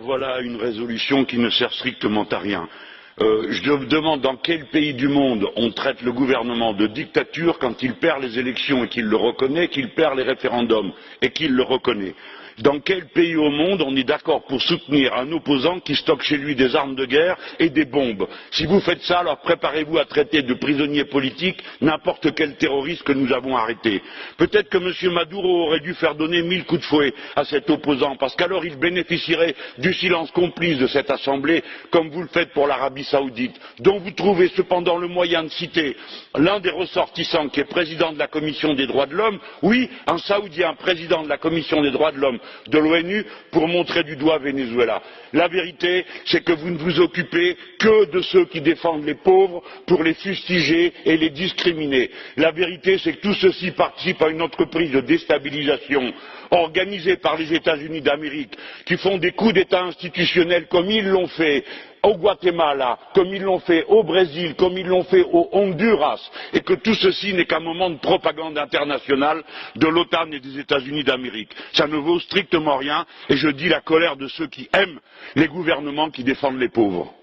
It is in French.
voilà une résolution qui ne sert strictement à rien. Je me demande dans quel pays du monde on traite le gouvernement de dictature quand il perd les élections et qu'il le reconnaît, qu'il perd les référendums et qu'il le reconnaît. Dans quel pays au monde on est d'accord pour soutenir un opposant qui stocke chez lui des armes de guerre et des bombes? Si vous faites ça, alors préparez-vous à traiter de prisonnier politique n'importe quel terroriste que nous avons arrêté. Peut-être que M. Maduro aurait dû faire donner 1000 coups de fouet à cet opposant, parce qu'alors il bénéficierait du silence complice de cette Assemblée, comme vous le faites pour l'Arabie Saoudite, dont vous trouvez cependant le moyen de citer l'un des ressortissants qui est président de la Commission des droits de l'homme, oui, un Saoudien président de la Commission des droits de l'homme de l'ONU, pour montrer du doigt Venezuela. La vérité, c'est que vous ne vous occupez que de ceux qui défendent les pauvres pour les fustiger et les discriminer. La vérité, c'est que tout ceci participe à une entreprise de déstabilisation organisée par les États-Unis d'Amérique, qui font des coups d'État institutionnels comme ils l'ont fait au Guatemala, comme ils l'ont fait au Brésil, comme ils l'ont fait au Honduras, et que tout ceci n'est qu'un moment de propagande internationale de l'OTAN et des États-Unis d'Amérique. Ça ne vaut strictement rien, et je dis la colère de ceux qui aiment les gouvernements qui défendent les pauvres.